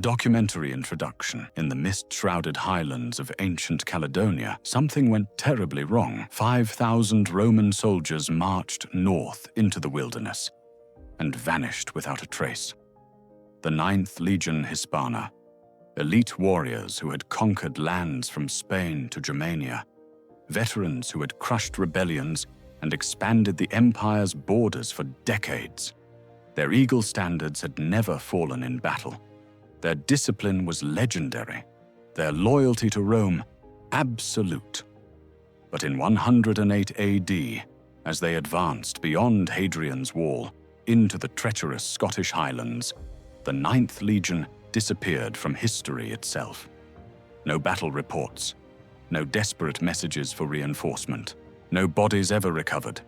documentary introduction, in the mist-shrouded highlands of ancient Caledonia, something went terribly wrong. 5,000 Roman soldiers marched north into the wilderness and vanished without a trace. The 9th Legion Hispana, elite warriors who had conquered lands from Spain to Germania, veterans who had crushed rebellions and expanded the empire's borders for decades. Their eagle standards had never fallen in battle. Their discipline was legendary, their loyalty to Rome absolute. But in 108 AD, as they advanced beyond Hadrian's Wall into the treacherous Scottish Highlands, the 9th Legion disappeared from history itself. No battle reports, no desperate messages for reinforcement, no bodies ever recovered.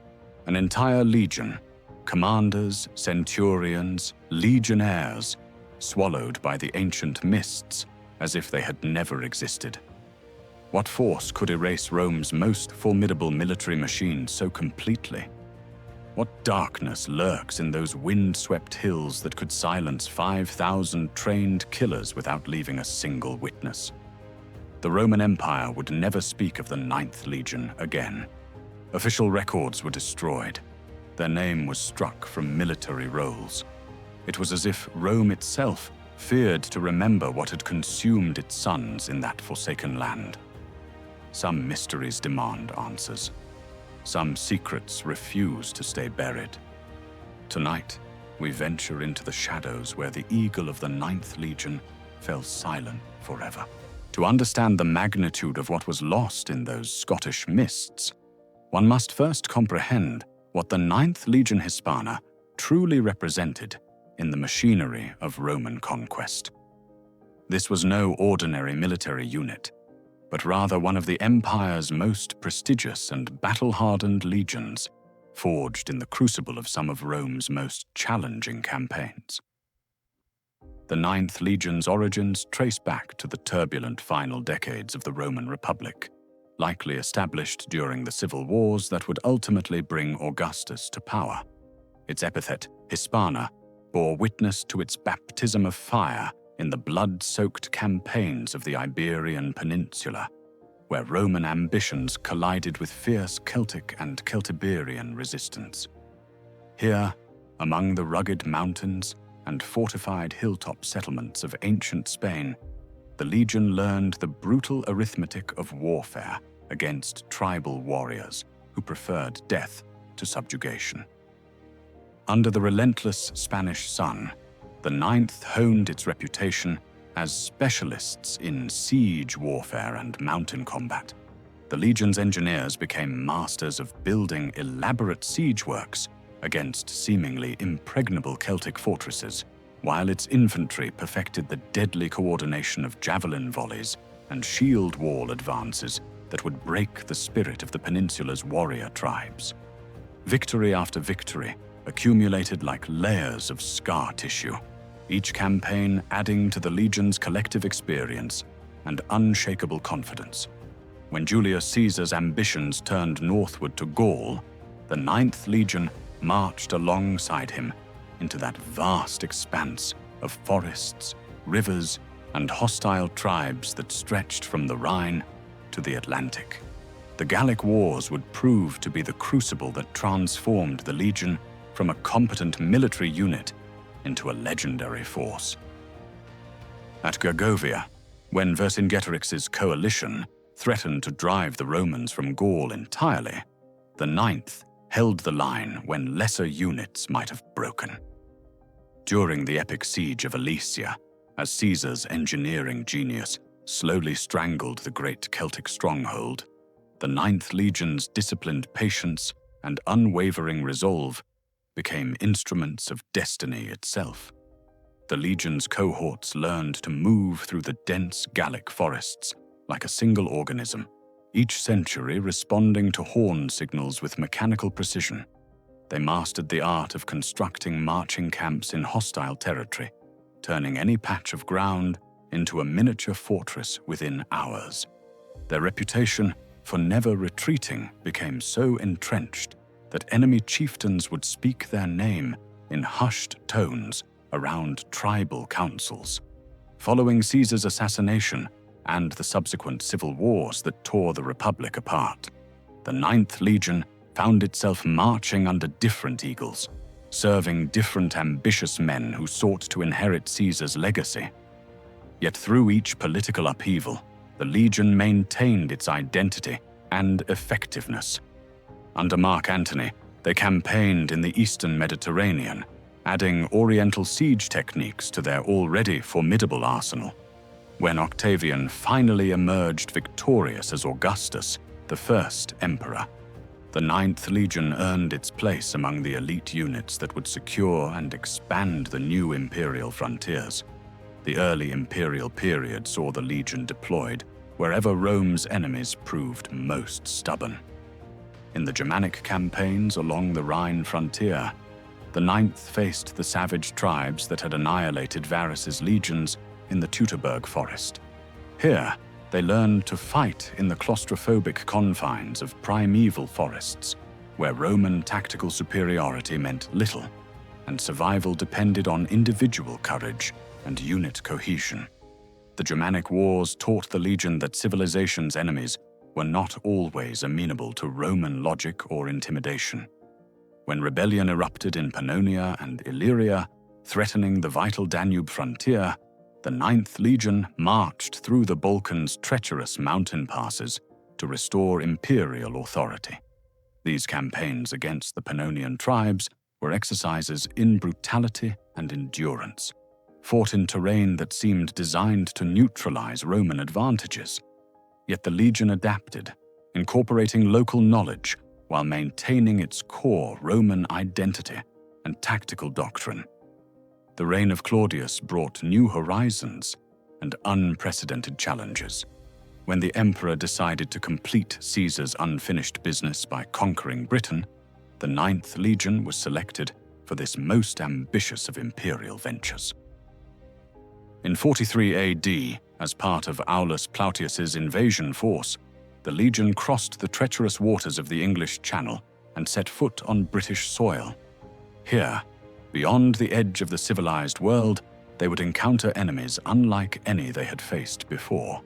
An entire legion, commanders, centurions, legionnaires, swallowed by the ancient mists as if they had never existed. What force could erase Rome's most formidable military machine so completely? What darkness lurks in those wind-swept hills that could silence 5,000 trained killers without leaving a single witness? The Roman Empire would never speak of the 9th Legion again. Official records were destroyed. Their name was struck from military rolls. It was as if Rome itself feared to remember what had consumed its sons in that forsaken land. Some mysteries demand answers. Some secrets refuse to stay buried. Tonight, we venture into the shadows where the eagle of the 9th Legion fell silent forever. To understand the magnitude of what was lost in those Scottish mists, one must first comprehend what the 9th Legion Hispana truly represented in the machinery of Roman conquest. This was no ordinary military unit, but rather one of the empire's most prestigious and battle-hardened legions, forged in the crucible of some of Rome's most challenging campaigns. The 9th Legion's origins trace back to the turbulent final decades of the Roman Republic, likely established during the civil wars that would ultimately bring Augustus to power. Its epithet, Hispana, bore witness to its baptism of fire in the blood-soaked campaigns of the Iberian Peninsula, where Roman ambitions collided with fierce Celtic and Celtiberian resistance. Here, among the rugged mountains and fortified hilltop settlements of ancient Spain, the Legion learned the brutal arithmetic of warfare against tribal warriors who preferred death to subjugation. Under the relentless Spanish sun, the 9th honed its reputation as specialists in siege warfare and mountain combat. The Legion's engineers became masters of building elaborate siege works against seemingly impregnable Celtic fortresses, while its infantry perfected the deadly coordination of javelin volleys and shield wall advances that would break the spirit of the peninsula's warrior tribes. Victory after victory accumulated like layers of scar tissue, each campaign adding to the Legion's collective experience and unshakable confidence. When Julius Caesar's ambitions turned northward to Gaul, the 9th Legion marched alongside him into that vast expanse of forests, rivers, and hostile tribes that stretched from the Rhine to the Atlantic. The Gallic Wars would prove to be the crucible that transformed the Legion from a competent military unit into a legendary force. At Gergovia, when Vercingetorix's coalition threatened to drive the Romans from Gaul entirely, the 9th held the line when lesser units might have broken. During the epic siege of Alesia, as Caesar's engineering genius slowly strangled the great Celtic stronghold, the 9th Legion's disciplined patience and unwavering resolve became instruments of destiny itself. The Legion's cohorts learned to move through the dense Gallic forests like a single organism, each century responding to horn signals with mechanical precision. They mastered the art of constructing marching camps in hostile territory, turning any patch of ground into a miniature fortress within hours. Their reputation for never retreating became so entrenched that enemy chieftains would speak their name in hushed tones around tribal councils. Following Caesar's assassination and the subsequent civil wars that tore the Republic apart, the Ninth Legion found itself marching under different eagles, serving different ambitious men who sought to inherit Caesar's legacy. Yet through each political upheaval, the Legion maintained its identity and effectiveness. Under Mark Antony, they campaigned in the eastern Mediterranean, adding Oriental siege techniques to their already formidable arsenal. When Octavian finally emerged victorious as Augustus, the first emperor, the Ninth Legion earned its place among the elite units that would secure and expand the new imperial frontiers. The early imperial period saw the Legion deployed wherever Rome's enemies proved most stubborn. In the Germanic campaigns along the Rhine frontier, the Ninth faced the savage tribes that had annihilated Varus's legions in the Teutoburg forest. Here, they learned to fight in the claustrophobic confines of primeval forests, where Roman tactical superiority meant little, and survival depended on individual courage and unit cohesion. The Germanic wars taught the Legion that civilization's enemies were not always amenable to Roman logic or intimidation. When rebellion erupted in Pannonia and Illyria, threatening the vital Danube frontier, the Ninth Legion marched through the Balkans' treacherous mountain passes to restore imperial authority. These campaigns against the Pannonian tribes were exercises in brutality and endurance, fought in terrain that seemed designed to neutralize Roman advantages. Yet the Legion adapted, incorporating local knowledge while maintaining its core Roman identity and tactical doctrine. The reign of Claudius brought new horizons and unprecedented challenges. When the emperor decided to complete Caesar's unfinished business by conquering Britain, the Ninth Legion was selected for this most ambitious of imperial ventures. In 43 AD, as part of Aulus Plautius's invasion force, the Legion crossed the treacherous waters of the English Channel and set foot on British soil. Here, beyond the edge of the civilized world, they would encounter enemies unlike any they had faced before.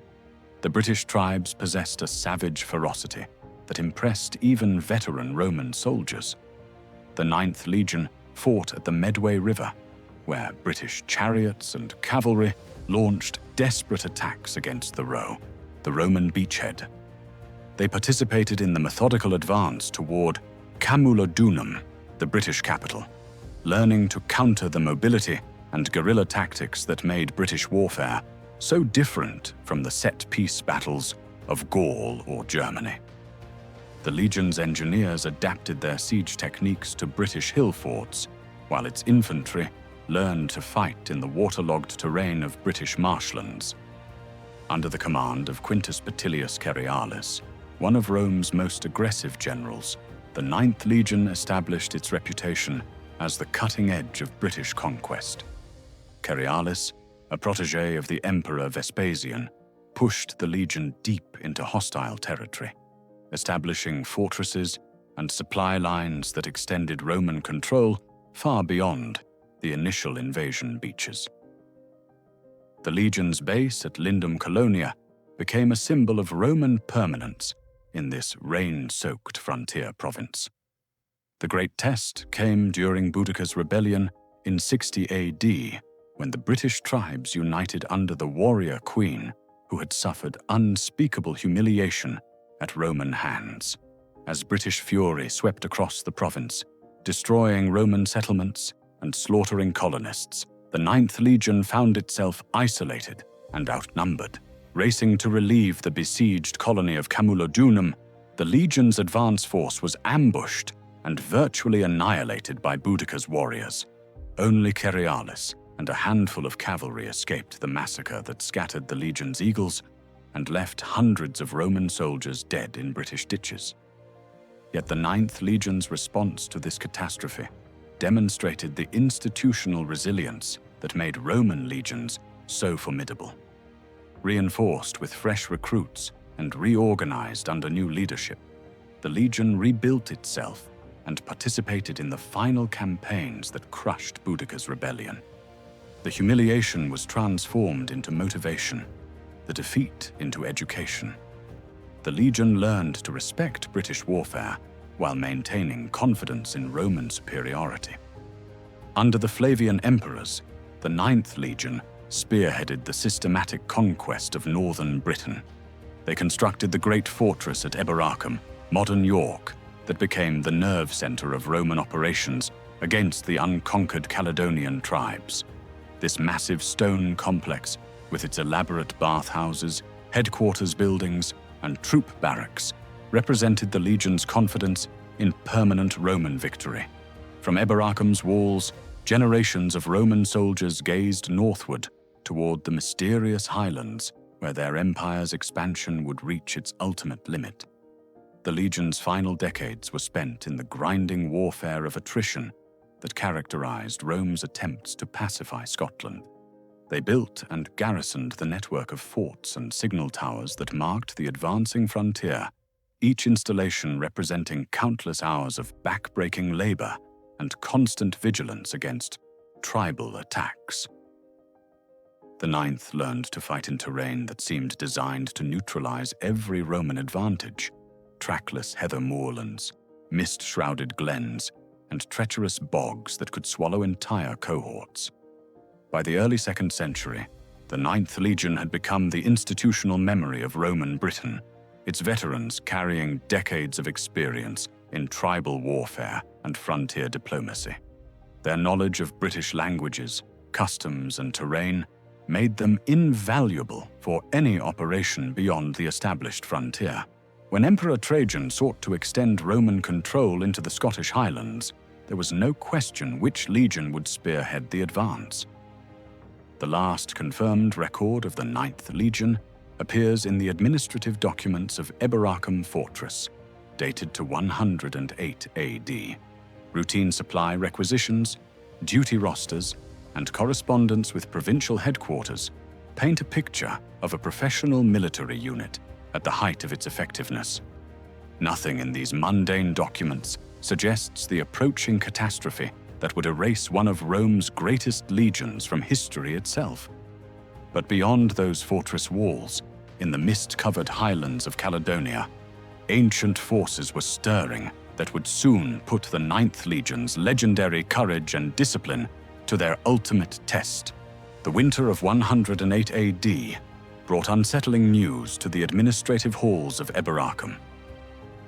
The British tribes possessed a savage ferocity that impressed even veteran Roman soldiers. The Ninth Legion fought at the Medway River, where British chariots and cavalry launched desperate attacks against the Roman beachhead. They participated in the methodical advance toward Camulodunum, the British capital, learning to counter the mobility and guerrilla tactics that made British warfare so different from the set-piece battles of Gaul or Germany. The Legion's engineers adapted their siege techniques to British hill forts, while its infantry learned to fight in the waterlogged terrain of British marshlands. Under the command of Quintus Petilius Cerealis, one of Rome's most aggressive generals, the Ninth Legion established its reputation as the cutting edge of British conquest. Cerealis, a protege of the Emperor Vespasian, pushed the Legion deep into hostile territory, establishing fortresses and supply lines that extended Roman control far beyond the initial invasion beaches. The Legion's base at Lindum Colonia became a symbol of Roman permanence in this rain-soaked frontier province. The great test came during Boudicca's rebellion in 60 AD, when the British tribes united under the warrior queen who had suffered unspeakable humiliation at Roman hands. As British fury swept across the province, destroying Roman settlements and slaughtering colonists, the Ninth Legion found itself isolated and outnumbered. Racing to relieve the besieged colony of Camulodunum, the Legion's advance force was ambushed and virtually annihilated by Boudicca's warriors. Only Cerealis and a handful of cavalry escaped the massacre that scattered the Legion's eagles and left hundreds of Roman soldiers dead in British ditches. Yet the Ninth Legion's response to this catastrophe demonstrated the institutional resilience that made Roman legions so formidable. Reinforced with fresh recruits and reorganized under new leadership, the Legion rebuilt itself and participated in the final campaigns that crushed Boudicca's rebellion. The humiliation was transformed into motivation, the defeat into education. The Legion learned to respect British warfare while maintaining confidence in Roman superiority. Under the Flavian emperors, the 9th Legion spearheaded the systematic conquest of northern Britain. They constructed the great fortress at Eboracum, modern York, that became the nerve center of Roman operations against the unconquered Caledonian tribes. This massive stone complex, with its elaborate bathhouses, headquarters buildings, and troop barracks, represented the Legion's confidence in permanent Roman victory. From Eboracum's walls, generations of Roman soldiers gazed northward toward the mysterious highlands where their empire's expansion would reach its ultimate limit. The Legion's final decades were spent in the grinding warfare of attrition that characterized Rome's attempts to pacify Scotland. They built and garrisoned the network of forts and signal towers that marked the advancing frontier, each installation representing countless hours of back-breaking labor and constant vigilance against tribal attacks. The 9th learned to fight in terrain that seemed designed to neutralize every Roman advantage: trackless heather moorlands, mist-shrouded glens, and treacherous bogs that could swallow entire cohorts. By the early 2nd century, the 9th Legion had become the institutional memory of Roman Britain, its veterans carrying decades of experience in tribal warfare and frontier diplomacy. Their knowledge of British languages, customs, and terrain made them invaluable for any operation beyond the established frontier. When Emperor Trajan sought to extend Roman control into the Scottish Highlands, there was no question which legion would spearhead the advance. The last confirmed record of the 9th Legion appears in the administrative documents of Eboracum Fortress, dated to 108 AD. Routine supply requisitions, duty rosters, and correspondence with provincial headquarters paint a picture of a professional military unit at the height of its effectiveness. Nothing in these mundane documents suggests the approaching catastrophe that would erase one of Rome's greatest legions from history itself. But beyond those fortress walls, in the mist-covered highlands of Caledonia, ancient forces were stirring that would soon put the 9th Legion's legendary courage and discipline to their ultimate test. The winter of 108 AD brought unsettling news to the administrative halls of Eboracum.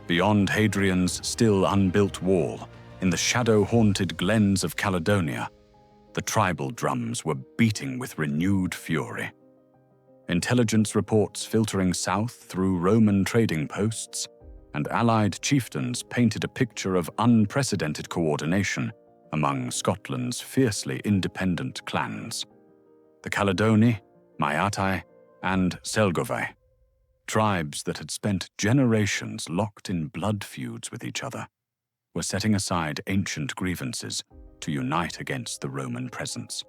Beyond Hadrian's still unbuilt wall, in the shadow-haunted glens of Caledonia, the tribal drums were beating with renewed fury. Intelligence reports filtering south through Roman trading posts, and allied chieftains painted a picture of unprecedented coordination among Scotland's fiercely independent clans. The Caledoni, Maeatai, and Selgovae, tribes that had spent generations locked in blood feuds with each other, were setting aside ancient grievances to unite against the Roman presence.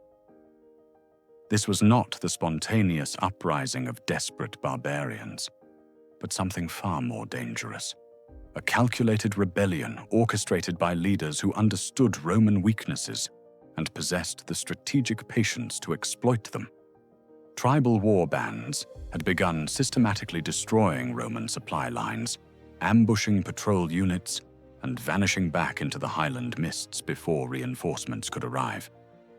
This was not the spontaneous uprising of desperate barbarians, but something far more dangerous. A calculated rebellion orchestrated by leaders who understood Roman weaknesses and possessed the strategic patience to exploit them. Tribal war bands had begun systematically destroying Roman supply lines, ambushing patrol units, and vanishing back into the highland mists before reinforcements could arrive.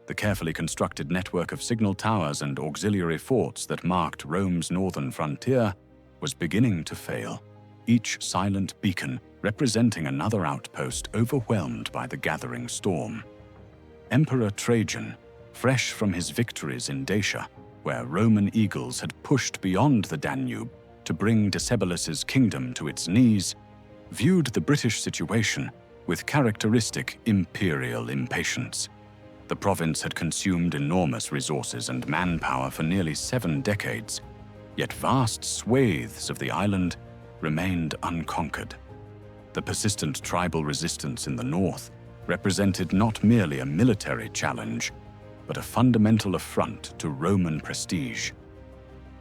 The carefully constructed network of signal towers and auxiliary forts that marked Rome's northern frontier was beginning to fail, each silent beacon representing another outpost overwhelmed by the gathering storm. Emperor Trajan, fresh from his victories in Dacia, where Roman eagles had pushed beyond the Danube to bring Decebalus's kingdom to its knees, viewed the British situation with characteristic imperial impatience. The province had consumed enormous resources and manpower for nearly 7 decades, yet vast swathes of the island remained unconquered. The persistent tribal resistance in the north represented not merely a military challenge, but a fundamental affront to Roman prestige.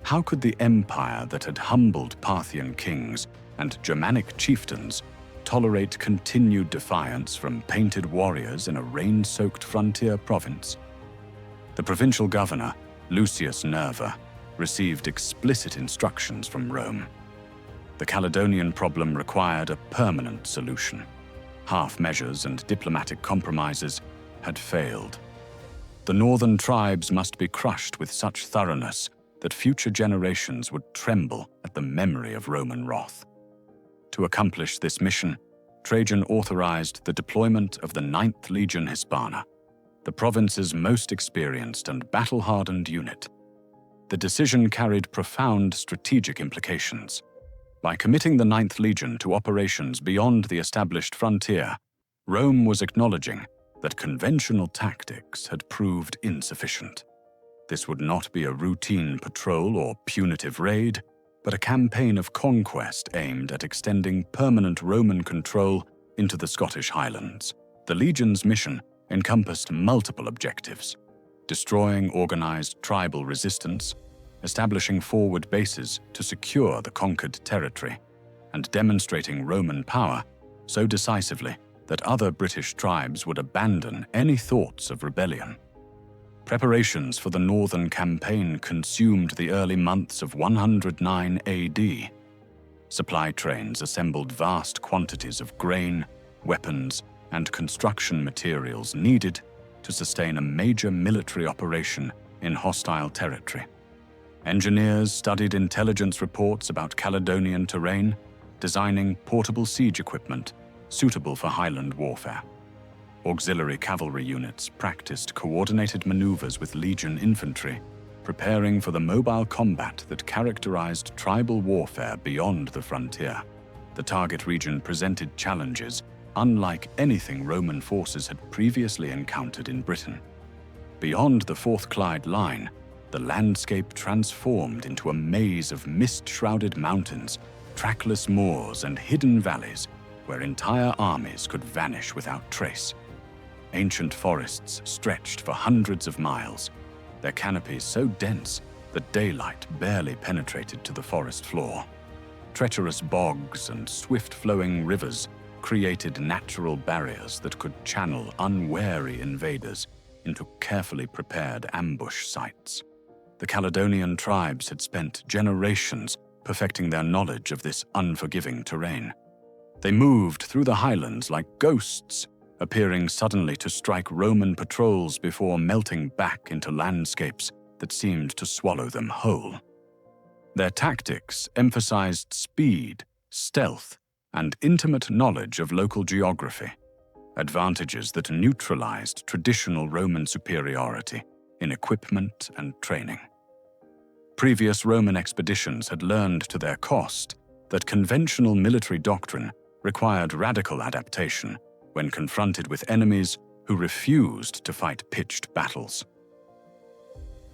How could the empire that had humbled Parthian kings and Germanic chieftains tolerate continued defiance from painted warriors in a rain-soaked frontier province? The provincial governor, Lucius Nerva, received explicit instructions from Rome. The Caledonian problem required a permanent solution. Half measures and diplomatic compromises had failed. The northern tribes must be crushed with such thoroughness that future generations would tremble at the memory of Roman wrath. To accomplish this mission, Trajan authorized the deployment of the 9th Legion Hispana, the province's most experienced and battle-hardened unit. The decision carried profound strategic implications. By committing the 9th Legion to operations beyond the established frontier, Rome was acknowledging that conventional tactics had proved insufficient. This would not be a routine patrol or punitive raid, but a campaign of conquest aimed at extending permanent Roman control into the Scottish Highlands. The Legion's mission encompassed multiple objectives: destroying organized tribal resistance, establishing forward bases to secure the conquered territory, and demonstrating Roman power so decisively that other British tribes would abandon any thoughts of rebellion. Preparations for the northern campaign consumed the early months of 109 AD. Supply trains assembled vast quantities of grain, weapons, and construction materials needed to sustain a major military operation in hostile territory. Engineers studied intelligence reports about Caledonian terrain, designing portable siege equipment suitable for highland warfare. Auxiliary cavalry units practiced coordinated maneuvers with Legion infantry, preparing for the mobile combat that characterized tribal warfare beyond the frontier. The target region presented challenges unlike anything Roman forces had previously encountered in Britain. Beyond the Fourth Clyde line, the landscape transformed into a maze of mist-shrouded mountains, trackless moors, and hidden valleys where entire armies could vanish without trace. Ancient forests stretched for hundreds of miles, their canopies so dense that daylight barely penetrated to the forest floor. Treacherous bogs and swift-flowing rivers created natural barriers that could channel unwary invaders into carefully prepared ambush sites. The Caledonian tribes had spent generations perfecting their knowledge of this unforgiving terrain. They moved through the highlands like ghosts, appearing suddenly to strike Roman patrols before melting back into landscapes that seemed to swallow them whole. Their tactics emphasized speed, stealth, and intimate knowledge of local geography, advantages that neutralized traditional Roman superiority in equipment and training. Previous Roman expeditions had learned to their cost that conventional military doctrine required radical adaptation when confronted with enemies who refused to fight pitched battles.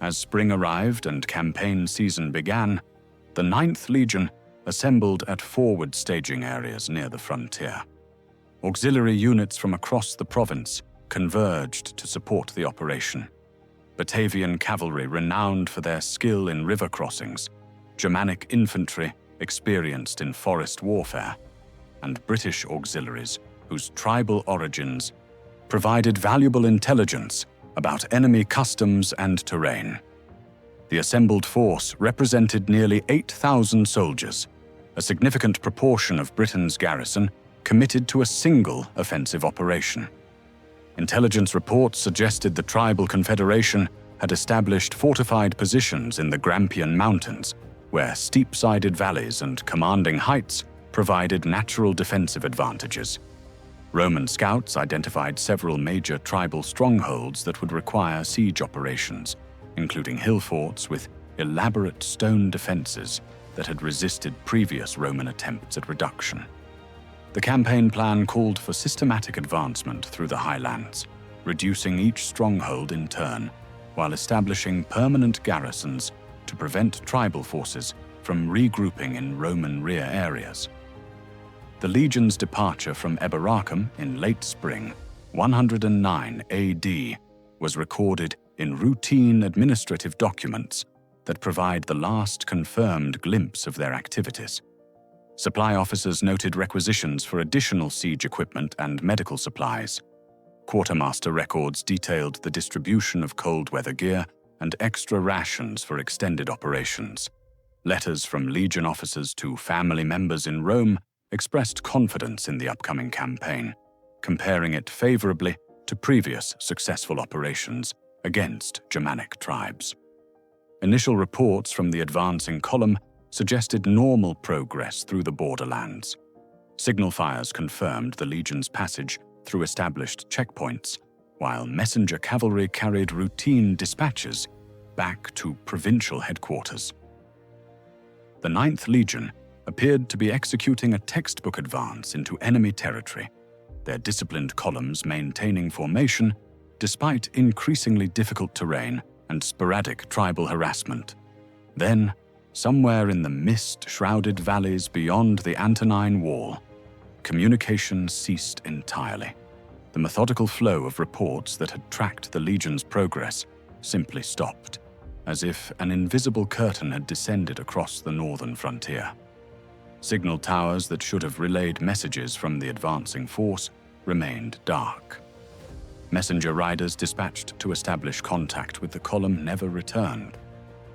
As spring arrived and campaign season began, the 9th Legion assembled at forward staging areas near the frontier. Auxiliary units from across the province converged to support the operation. Batavian cavalry renowned for their skill in river crossings, Germanic infantry experienced in forest warfare, and British auxiliaries whose tribal origins provided valuable intelligence about enemy customs and terrain. The assembled force represented nearly 8,000 soldiers, a significant proportion of Britain's garrison committed to a single offensive operation. Intelligence reports suggested the tribal confederation had established fortified positions in the Grampian Mountains, where steep-sided valleys and commanding heights provided natural defensive advantages. Roman scouts identified several major tribal strongholds that would require siege operations, including hill forts with elaborate stone defenses that had resisted previous Roman attempts at reduction. The campaign plan called for systematic advancement through the highlands, reducing each stronghold in turn, while establishing permanent garrisons to prevent tribal forces from regrouping in Roman rear areas. The legion's departure from Eboracum in late spring 109 AD was recorded in routine administrative documents that provide the last confirmed glimpse of their activities. Supply officers noted requisitions for additional siege equipment and medical supplies. Quartermaster records detailed the distribution of cold weather gear and extra rations for extended operations. Letters from Legion officers to family members in Rome expressed confidence in the upcoming campaign, comparing it favorably to previous successful operations against Germanic tribes. Initial reports from the advancing column suggested normal progress through the borderlands. Signal fires confirmed the Legion's passage through established checkpoints, while messenger cavalry carried routine dispatches back to provincial headquarters. The 9th Legion appeared to be executing a textbook advance into enemy territory, their disciplined columns maintaining formation despite increasingly difficult terrain and sporadic tribal harassment. Then, somewhere in the mist-shrouded valleys beyond the Antonine Wall, communication ceased entirely. The methodical flow of reports that had tracked the Legion's progress simply stopped, as if an invisible curtain had descended across the northern frontier. Signal towers that should have relayed messages from the advancing force remained dark. Messenger riders dispatched to establish contact with the column never returned.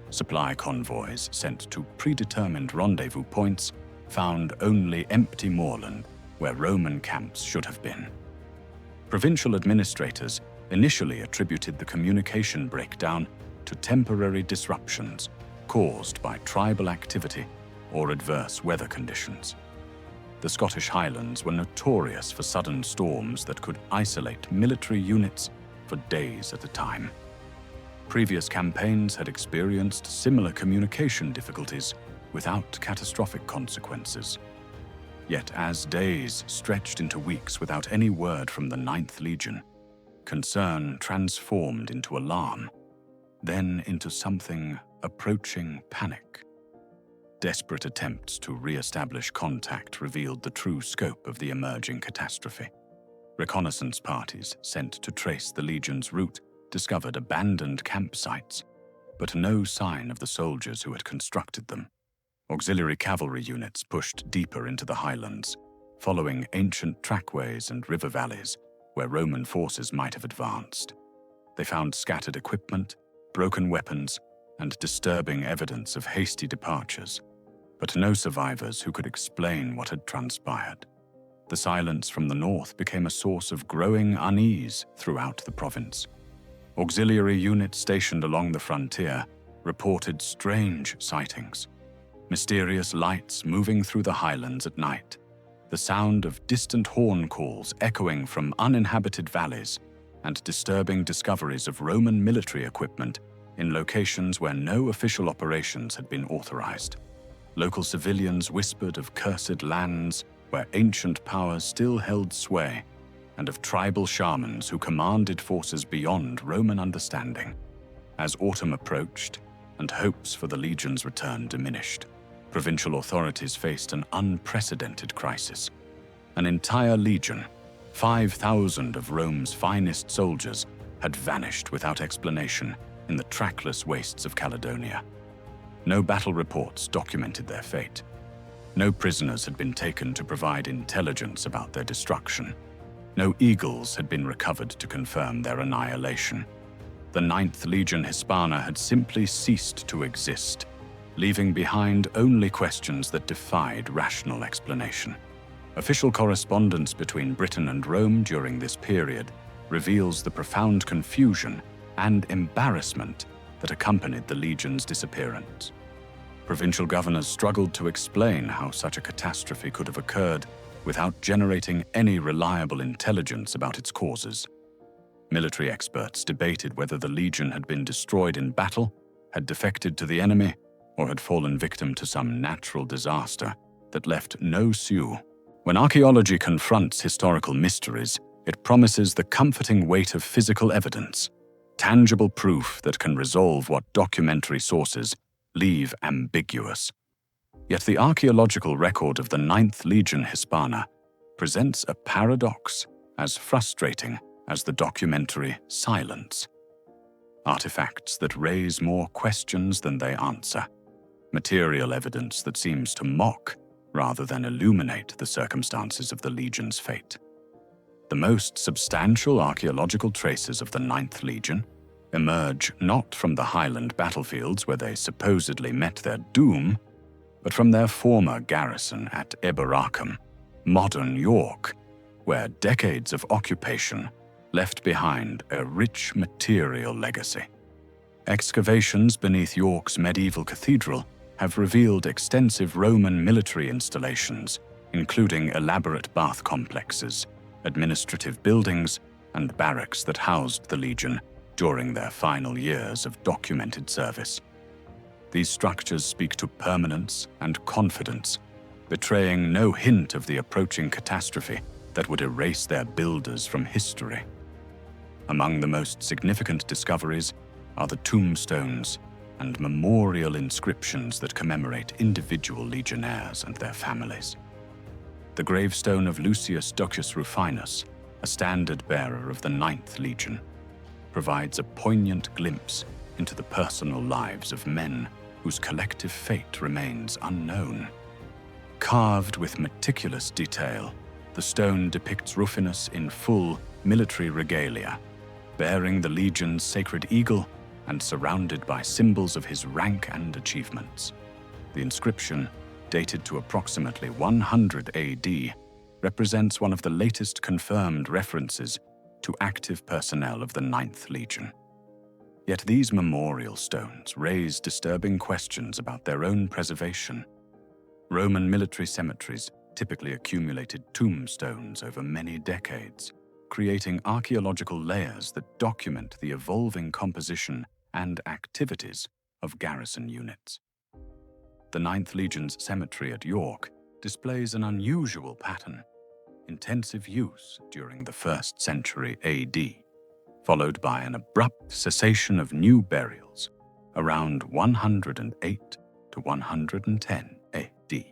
Supply convoys sent to predetermined rendezvous points found only empty moorland where Roman camps should have been. Provincial administrators initially attributed the communication breakdown to temporary disruptions caused by tribal activity or adverse weather conditions. The Scottish Highlands were notorious for sudden storms that could isolate military units for days at a time. Previous campaigns had experienced similar communication difficulties without catastrophic consequences. Yet as days stretched into weeks without any word from the 9th Legion, concern transformed into alarm, then into something approaching panic. Desperate attempts to re-establish contact revealed the true scope of the emerging catastrophe. Reconnaissance parties sent to trace the Legion's route discovered abandoned campsites, but no sign of the soldiers who had constructed them. Auxiliary cavalry units pushed deeper into the highlands, following ancient trackways and river valleys where Roman forces might have advanced. They found scattered equipment, broken weapons, and disturbing evidence of hasty departures, but no survivors who could explain what had transpired. The silence from the north became a source of growing unease throughout the province. Auxiliary units stationed along the frontier reported strange sightings, mysterious lights moving through the highlands at night, the sound of distant horn calls echoing from uninhabited valleys, and disturbing discoveries of Roman military equipment in locations where no official operations had been authorized. Local civilians whispered of cursed lands where ancient powers still held sway, and of tribal shamans who commanded forces beyond Roman understanding. As autumn approached and hopes for the Legion's return diminished, provincial authorities faced an unprecedented crisis. An entire legion, 5,000 of Rome's finest soldiers, had vanished without explanation in the trackless wastes of Caledonia. No battle reports documented their fate. No prisoners had been taken to provide intelligence about their destruction. No eagles had been recovered to confirm their annihilation. The 9th Legion Hispana had simply ceased to exist, leaving behind only questions that defied rational explanation. Official correspondence between Britain and Rome during this period reveals the profound confusion and embarrassment that accompanied the Legion's disappearance. Provincial governors struggled to explain how such a catastrophe could have occurred without generating any reliable intelligence about its causes. Military experts debated whether the Legion had been destroyed in battle, had defected to the enemy, or had fallen victim to some natural disaster that left no issue. When archaeology confronts historical mysteries, it promises the comforting weight of physical evidence, tangible proof that can resolve what documentary sources leave ambiguous. Yet the archaeological record of the 9th Legion Hispana presents a paradox as frustrating as the documentary silence. Artifacts that raise more questions than they answer. Material evidence that seems to mock rather than illuminate the circumstances of the Legion's fate. The most substantial archaeological traces of the Ninth Legion emerge not from the Highland battlefields where they supposedly met their doom, but from their former garrison at Eboracum, modern York, where decades of occupation left behind a rich material legacy. Excavations beneath York's medieval cathedral have revealed extensive Roman military installations, including elaborate bath complexes, administrative buildings, and barracks that housed the Legion during their final years of documented service. These structures speak to permanence and confidence, betraying no hint of the approaching catastrophe that would erase their builders from history. Among the most significant discoveries are the tombstones and memorial inscriptions that commemorate individual legionnaires and their families. The gravestone of Lucius Ducus Rufinus, a standard-bearer of the Ninth Legion, provides a poignant glimpse into the personal lives of men whose collective fate remains unknown. Carved with meticulous detail, the stone depicts Rufinus in full military regalia, bearing the Legion's sacred eagle and surrounded by symbols of his rank and achievements. The inscription, dated to approximately 100 AD, represents one of the latest confirmed references to active personnel of the Ninth Legion. Yet these memorial stones raise disturbing questions about their own preservation. Roman military cemeteries typically accumulated tombstones over many decades, creating archaeological layers that document the evolving composition and activities of garrison units. The Ninth Legion's cemetery at York displays an unusual pattern: intensive use during the 1st century AD, followed by an abrupt cessation of new burials around 108 to 110 AD.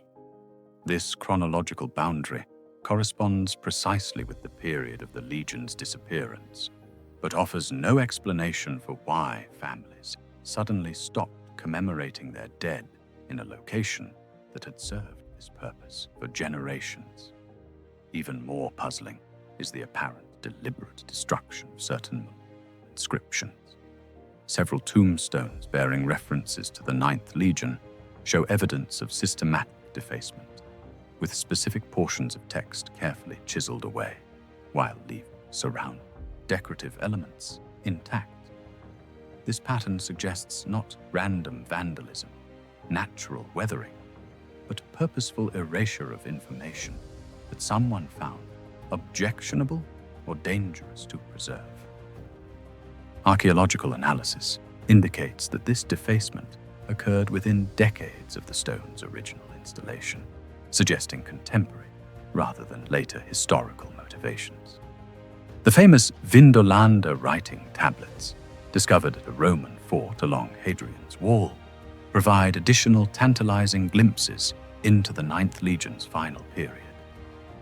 This chronological boundary corresponds precisely with the period of the Legion's disappearance, but offers no explanation for why families suddenly stopped commemorating their dead in a location that had served this purpose for generations. Even more puzzling is the apparent deliberate destruction of certain inscriptions. Several tombstones bearing references to the Ninth Legion show evidence of systematic defacement, with specific portions of text carefully chiseled away, while leaving surrounding decorative elements intact. This pattern suggests not random vandalism, natural weathering, but purposeful erasure of information that someone found objectionable or dangerous to preserve. Archaeological analysis indicates that this defacement occurred within decades of the stone's original installation, suggesting contemporary rather than later historical motivations. The famous Vindolanda writing tablets, discovered at a Roman fort along Hadrian's Wall, provide additional tantalizing glimpses into the Ninth Legion's final period.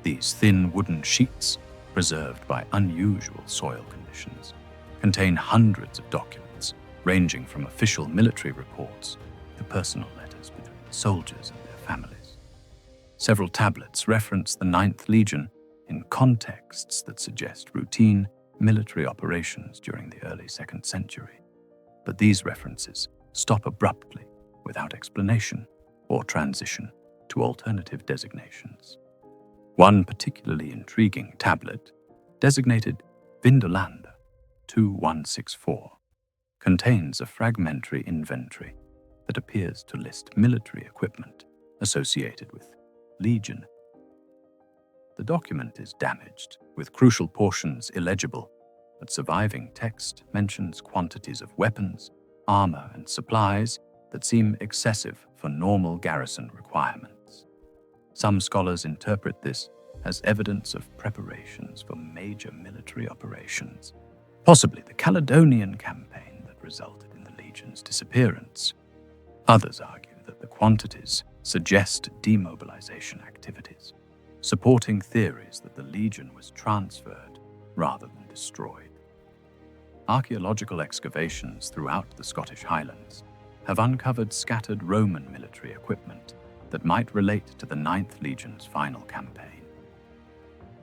These thin wooden sheets, preserved by unusual soil conditions, contain hundreds of documents ranging from official military reports to personal letters between soldiers and their families. Several tablets reference the Ninth Legion in contexts that suggest routine military operations during the early 2nd century, but these references stop abruptly without explanation or transition to alternative designations. One particularly intriguing tablet, designated Vindolanda 2164, contains a fragmentary inventory that appears to list military equipment associated with Legion. The document is damaged, with crucial portions illegible, but surviving text mentions quantities of weapons, armor, and supplies that seem excessive for normal garrison requirements. Some scholars interpret this as evidence of preparations for major military operations, possibly the Caledonian campaign that resulted in the Legion's disappearance. Others argue that the quantities suggest demobilization activities, supporting theories that the Legion was transferred rather than destroyed. Archaeological excavations throughout the Scottish Highlands have uncovered scattered Roman military equipment that might relate to the Ninth Legion's final campaign.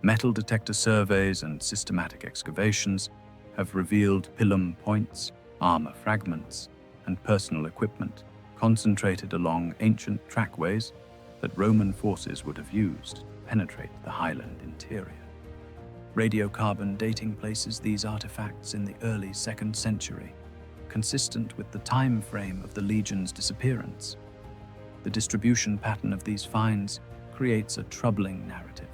Metal detector surveys and systematic excavations have revealed pilum points, armor fragments, and personal equipment concentrated along ancient trackways that Roman forces would have used to penetrate the highland interior. Radiocarbon dating places these artifacts in the early 2nd century, consistent with the time frame of the legion's disappearance. The distribution pattern of these finds creates a troubling narrative.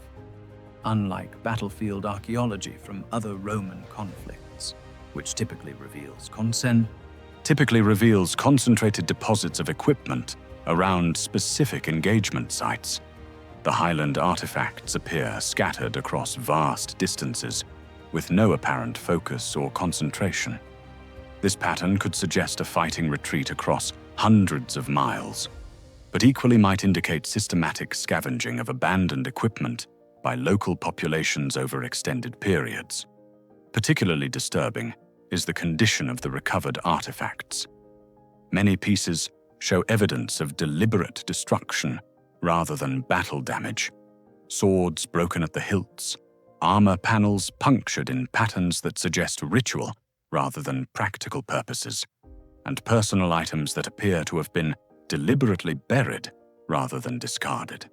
Unlike battlefield archaeology from other Roman conflicts, which typically reveals concentrated deposits of equipment around specific engagement sites, the highland artifacts appear scattered across vast distances with no apparent focus or concentration. This pattern could suggest a fighting retreat across hundreds of miles, but equally might indicate systematic scavenging of abandoned equipment by local populations over extended periods. Particularly disturbing is the condition of the recovered artifacts. Many pieces show evidence of deliberate destruction rather than battle damage. Swords broken at the hilts, armor panels punctured in patterns that suggest ritual rather than practical purposes, and personal items that appear to have been deliberately buried rather than discarded.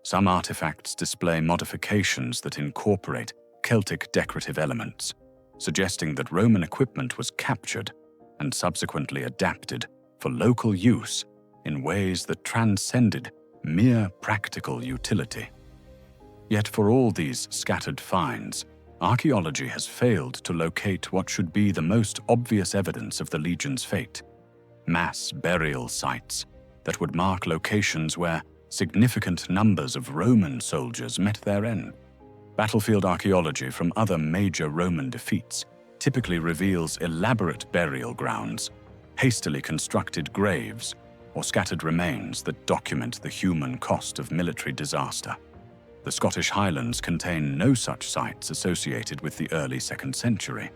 Some artifacts display modifications that incorporate Celtic decorative elements, suggesting that Roman equipment was captured and subsequently adapted for local use in ways that transcended mere practical utility. Yet for all these scattered finds, archaeology has failed to locate what should be the most obvious evidence of the legion's fate: mass burial sites that would mark locations where significant numbers of Roman soldiers met their end. Battlefield archaeology from other major Roman defeats typically reveals elaborate burial grounds, hastily constructed graves, or scattered remains that document the human cost of military disaster. The Scottish Highlands contain no such sites associated with the early 2nd century,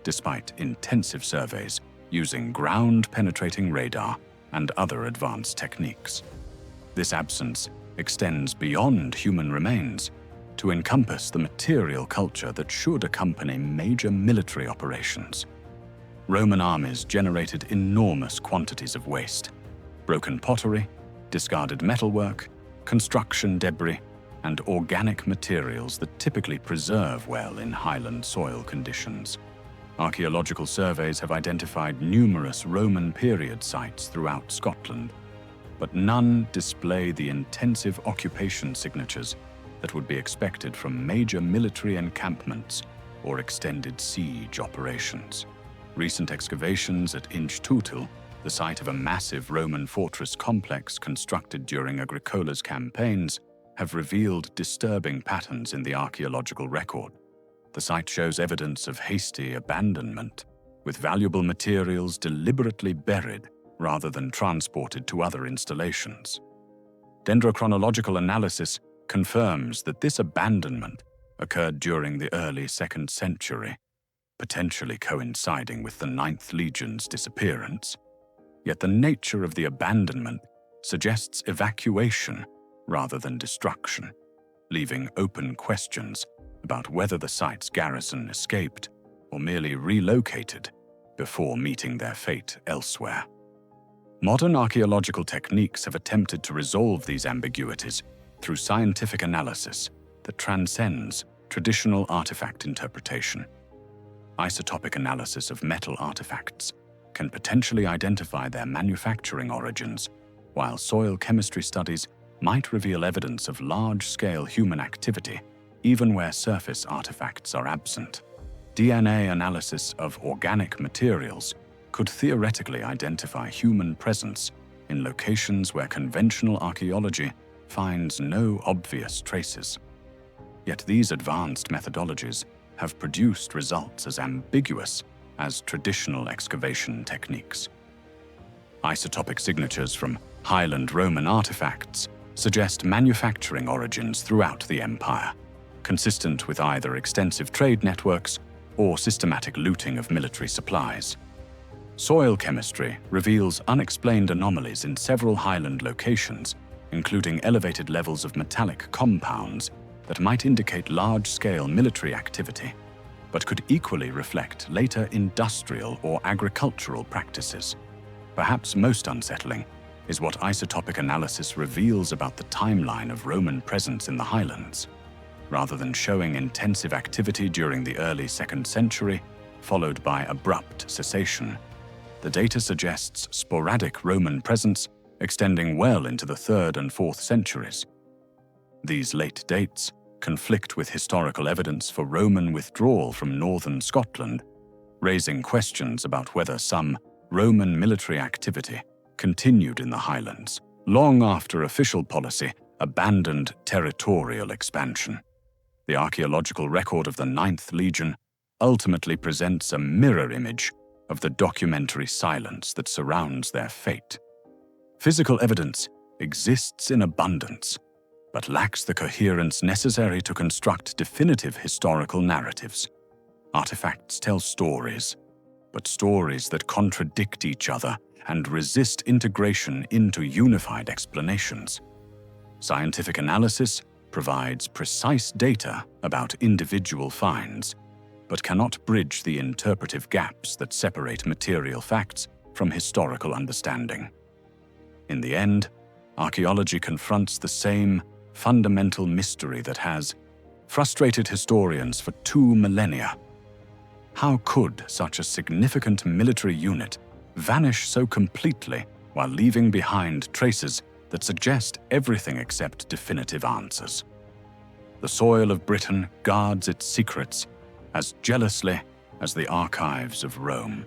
despite intensive surveys using ground-penetrating radar and other advanced techniques. This absence extends beyond human remains to encompass the material culture that should accompany major military operations. Roman armies generated enormous quantities of waste: broken pottery, discarded metalwork, construction debris, and organic materials that typically preserve well in highland soil conditions. Archaeological surveys have identified numerous Roman period sites throughout Scotland, but none display the intensive occupation signatures that would be expected from major military encampments or extended siege operations. Recent excavations at Uncharted, the site of a massive Roman fortress complex constructed during Agricola's campaigns, have revealed disturbing patterns in the archaeological record. The site shows evidence of hasty abandonment, with valuable materials deliberately buried rather than transported to other installations. Dendrochronological analysis confirms that this abandonment occurred during the early 2nd century, potentially coinciding with the 9th Legion's disappearance. Yet the nature of the abandonment suggests evacuation rather than destruction, leaving open questions about whether the site's garrison escaped or merely relocated before meeting their fate elsewhere. Modern archaeological techniques have attempted to resolve these ambiguities through scientific analysis that transcends traditional artifact interpretation. Isotopic analysis of metal artifacts can potentially identify their manufacturing origins, while soil chemistry studies might reveal evidence of large-scale human activity, even where surface artifacts are absent. DNA analysis of organic materials could theoretically identify human presence in locations where conventional archaeology finds no obvious traces. Yet these advanced methodologies have produced results as ambiguous as traditional excavation techniques. Isotopic signatures from Highland Roman artifacts suggest manufacturing origins throughout the empire, consistent with either extensive trade networks or systematic looting of military supplies. Soil chemistry reveals unexplained anomalies in several highland locations, including elevated levels of metallic compounds that might indicate large-scale military activity, but could equally reflect later industrial or agricultural practices. Perhaps most unsettling is what isotopic analysis reveals about the timeline of Roman presence in the highlands. Rather than showing intensive activity during the early 2nd century, followed by abrupt cessation, the data suggests sporadic Roman presence extending well into the 3rd and 4th centuries. These late dates conflict with historical evidence for Roman withdrawal from northern Scotland, raising questions about whether some Roman military activity continued in the highlands long after official policy abandoned territorial expansion. The archaeological record of the 9th Legion ultimately presents a mirror image of the documentary silence that surrounds their fate. Physical evidence exists in abundance, but lacks the coherence necessary to construct definitive historical narratives. Artifacts tell stories, but stories that contradict each other and resist integration into unified explanations. Scientific analysis provides precise data about individual finds, but cannot bridge the interpretive gaps that separate material facts from historical understanding. In the end, archaeology confronts the same fundamental mystery that has frustrated historians for 2 millennia. How could such a significant military unit vanish so completely while leaving behind traces that suggest everything except definitive answers? The soil of Britain guards its secrets as jealously as the archives of Rome,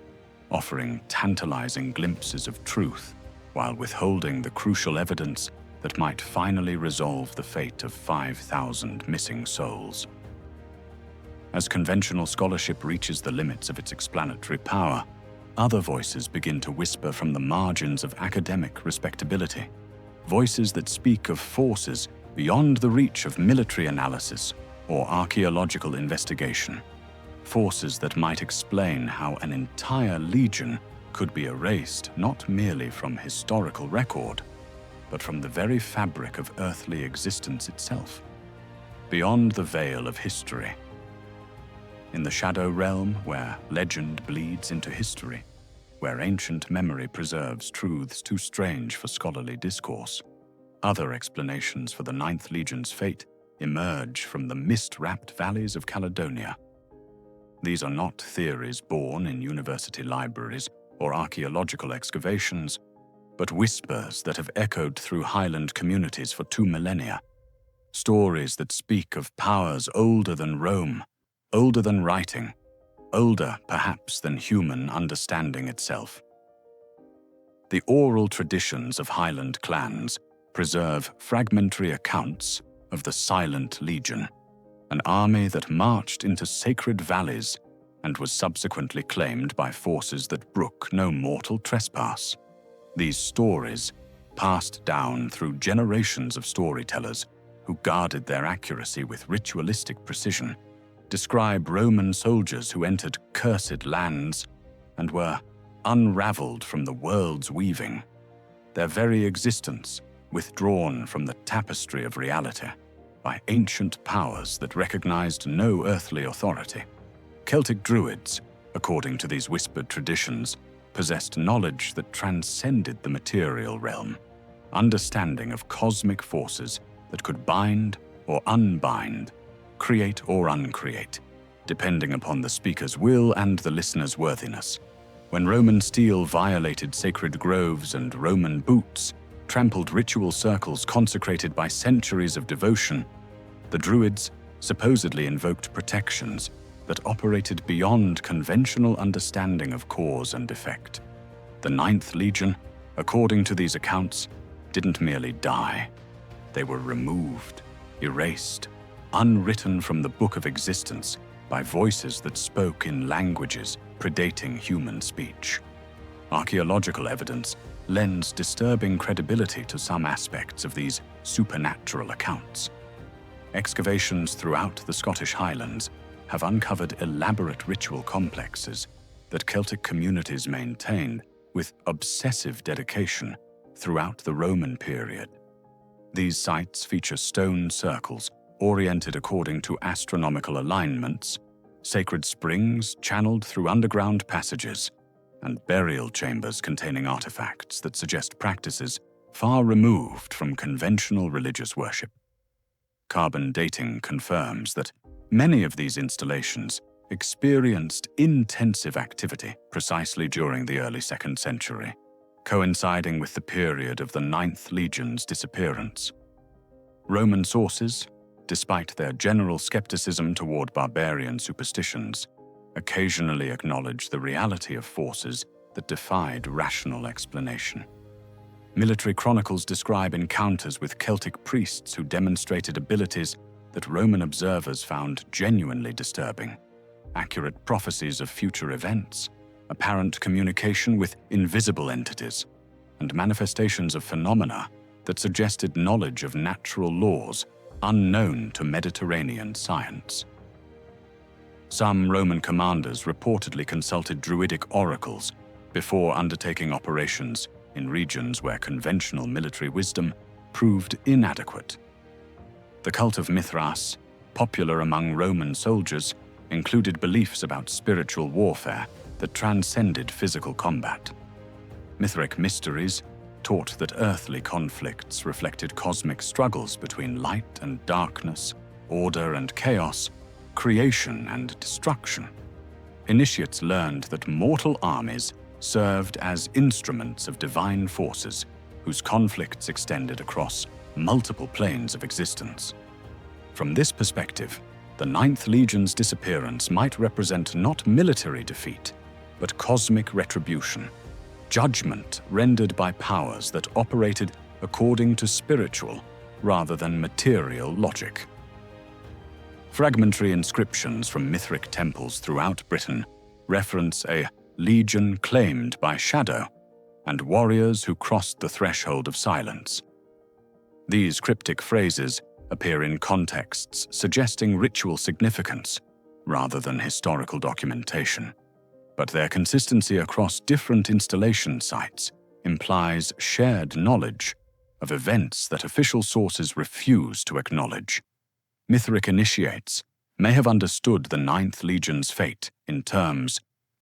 offering tantalizing glimpses of truth while withholding the crucial evidence that might finally resolve the fate of 5,000 missing souls. As conventional scholarship reaches the limits of its explanatory power, other voices begin to whisper from the margins of academic respectability, voices that speak of forces beyond the reach of military analysis or archaeological investigation, forces that might explain how an entire legion could be erased not merely from historical record, but from the very fabric of earthly existence itself. Beyond the veil of history, in the shadow realm where legend bleeds into history, where ancient memory preserves truths too strange for scholarly discourse, other explanations for the 9th Legion's fate emerge from the mist-wrapped valleys of Caledonia. These are not theories born in university libraries or archaeological excavations, but whispers that have echoed through highland communities for 2 millennia. Stories that speak of powers older than Rome, older than writing, older perhaps than human understanding itself. The oral traditions of highland clans preserve fragmentary accounts of the Silent Legion, an army that marched into sacred valleys and was subsequently claimed by forces that brook no mortal trespass. These stories, passed down through generations of storytellers who guarded their accuracy with ritualistic precision, describe Roman soldiers who entered cursed lands and were unraveled from the world's weaving, their very existence withdrawn from the tapestry of reality by ancient powers that recognized no earthly authority. Celtic Druids, according to these whispered traditions, possessed knowledge that transcended the material realm, understanding of cosmic forces that could bind or unbind, create or uncreate, depending upon the speaker's will and the listener's worthiness. When Roman steel violated sacred groves and Roman boots trampled ritual circles consecrated by centuries of devotion, the Druids supposedly invoked protections that operated beyond conventional understanding of cause and effect. The 9th Legion, according to these accounts, didn't merely die. They were removed, erased, unwritten from the book of existence by voices that spoke in languages predating human speech. Archaeological evidence lends disturbing credibility to some aspects of these supernatural accounts. Excavations throughout the Scottish Highlands have uncovered elaborate ritual complexes that Celtic communities maintained with obsessive dedication throughout the Roman period. These sites feature stone circles oriented according to astronomical alignments, sacred springs channeled through underground passages, and burial chambers containing artifacts that suggest practices far removed from conventional religious worship. Carbon dating confirms that many of these installations experienced intensive activity precisely during the early 2nd century, coinciding with the period of the 9th Legion's disappearance. Roman sources, despite their general skepticism toward barbarian superstitions, occasionally acknowledge the reality of forces that defied rational explanation. Military chronicles describe encounters with Celtic priests who demonstrated abilities that Roman observers found genuinely disturbing. Accurate prophecies of future events, apparent communication with invisible entities, and manifestations of phenomena that suggested knowledge of natural laws unknown to Mediterranean science. Some Roman commanders reportedly consulted druidic oracles before undertaking operations in regions where conventional military wisdom proved inadequate. The cult of Mithras, popular among Roman soldiers, included beliefs about spiritual warfare that transcended physical combat. Mithric mysteries taught that earthly conflicts reflected cosmic struggles between light and darkness, order and chaos, creation and destruction. Initiates learned that mortal armies served as instruments of divine forces whose conflicts extended across multiple planes of existence. From this perspective, the 9th Legion's disappearance might represent not military defeat, but cosmic retribution, judgment rendered by powers that operated according to spiritual rather than material logic. Fragmentary inscriptions from Mithric temples throughout Britain reference a legion claimed by shadow and warriors who crossed the threshold of silence. These cryptic phrases appear in contexts suggesting ritual significance rather than historical documentation, but their consistency across different installation sites implies shared knowledge of events that official sources refuse to acknowledge. Mithric initiates may have understood the 9th Legion's fate in terms